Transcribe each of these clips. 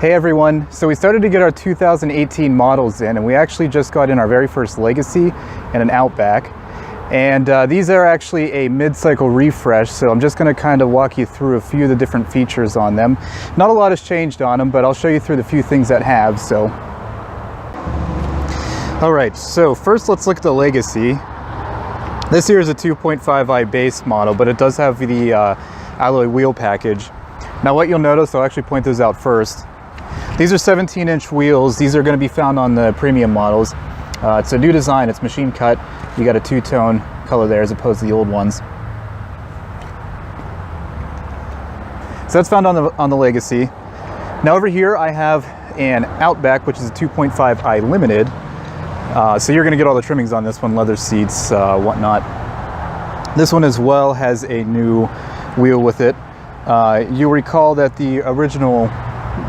Hey everyone, so we started to get our 2018 models in, and we actually just got in our very first Legacy and an Outback. And these are actually a mid-cycle refresh, so I'm just going to kind of walk you through a few of the different features on them. Not a lot has changed on them, but I'll show you through the few things that have. So, alright, so first let's look at the Legacy. This here is a 2.5i base model, but it does have the alloy wheel package. Now what you'll notice, I'll actually point those out first. These are 17-inch wheels. These are going to be found on the premium models. It's a new design. It's machine cut. You got a two-tone color there as opposed to the old ones. So that's found on the Legacy. Now over here I have an Outback, which is a 2.5i Limited. So you're going to get all the trimmings on this one, leather seats, whatnot. This one as well has a new wheel with it. You'll recall that the original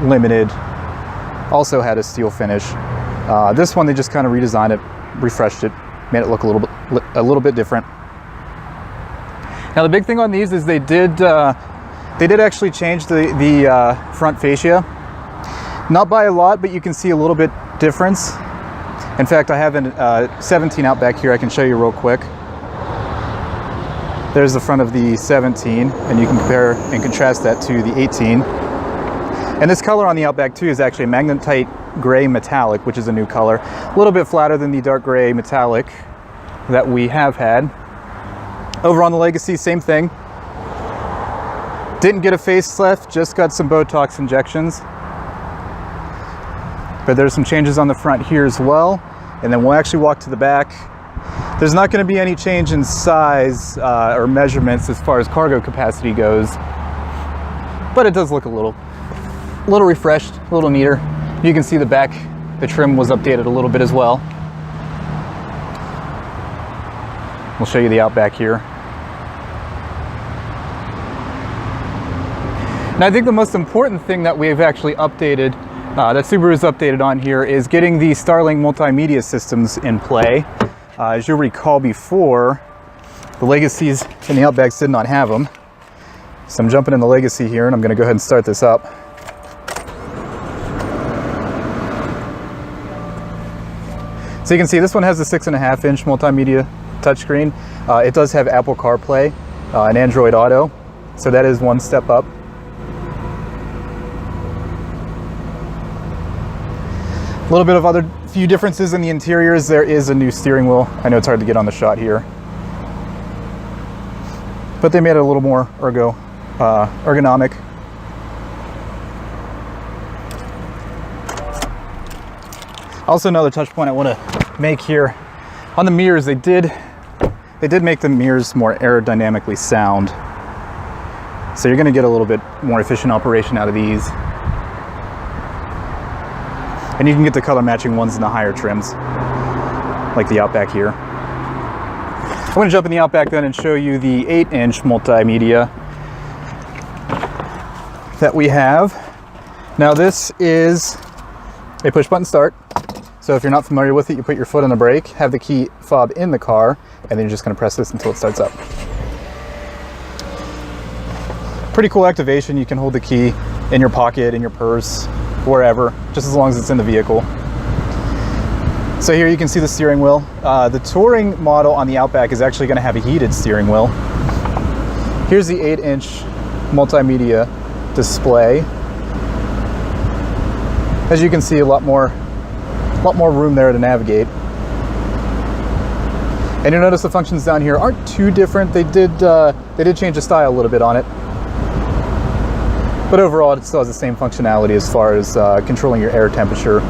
Limited also had a steel finish. This one they just kind of redesigned it, refreshed it, made it look a little bit different. Now the big thing on these is they did actually change the front fascia. Not by a lot, but you can see a little bit difference. In fact, I have a 17 Outback here. I can show you real quick. There's the front of the 17, and you can compare and contrast that to the 18. And this color on the Outback too is actually a magnetite gray metallic, which is a new color. A little bit flatter than the dark gray metallic that we have had. Over on the Legacy, same thing. Didn't get a facelift, just got some Botox injections. But there's some changes on the front here as well. And then we'll actually walk to the back. There's not going to be any change in size or measurements as far as cargo capacity goes. But it does look a little refreshed, a little neater. You can see the back, the trim was updated a little bit as well. We'll show you the Outback here. Now I think the most important thing that we've actually updated, that Subaru's updated on here, is getting the Starlink multimedia systems in play. As you'll recall before, the Legacies and the Outbacks did not have them. So I'm jumping in the Legacy here, and I'm going to go ahead and start this up. So you can see this one has a 6.5-inch multimedia touchscreen. It does have Apple CarPlay and Android Auto, so that is one step up. A little bit of other few differences in the interiors. There is a new steering wheel. I know it's hard to get on the shot here, but they made it a little more ergonomic. Also, another touch point I want to make here on the mirrors, they did make the mirrors more aerodynamically sound, so you're going to get a little bit more efficient operation out of these. And you can get the color matching ones in the higher trims, like the Outback here. I'm going to jump in the Outback then and show you the 8-inch multimedia that we have. Now this is a push button start. So if you're not familiar with it, you put your foot on the brake, have the key fob in the car, and then you're just going to press this until it starts up. Pretty cool activation. You can hold the key in your pocket, in your purse, wherever, just as long as it's in the vehicle. So here you can see the steering wheel. The touring model on the Outback is actually going to have a heated steering wheel. Here's the 8-inch multimedia display. As you can see, a lot more room there to navigate. And you'll notice the functions down here aren't too different. They did change the style a little bit on it. But overall, it still has the same functionality as far as controlling your air temperature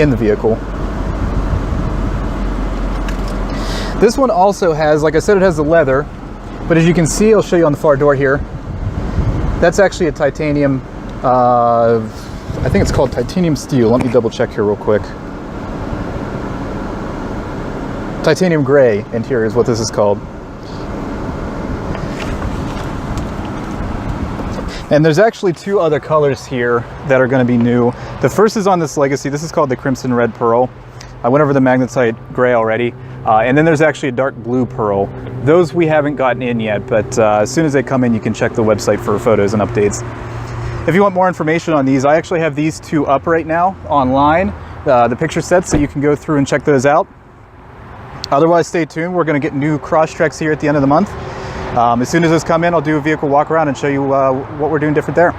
in the vehicle. This one also has, like I said, it has the leather, but as you can see, I'll show you on the far door here, that's actually a titanium, I think it's called titanium steel. Let me double check here real quick. Titanium gray interior is what this is called. And there's actually two other colors here that are going to be new. The first is on this Legacy. This is called the Crimson Red Pearl. I went over the magnetite gray already. And then there's actually a dark blue pearl. Those we haven't gotten in yet, but as soon as they come in, you can check the website for photos and updates. If you want more information on these, I actually have these two up right now online, the picture sets, so you can go through and check those out. Otherwise, stay tuned. We're going to get new Crosstreks here at the end of the month. As soon as those come in, I'll do a vehicle walk around and show you what we're doing different there.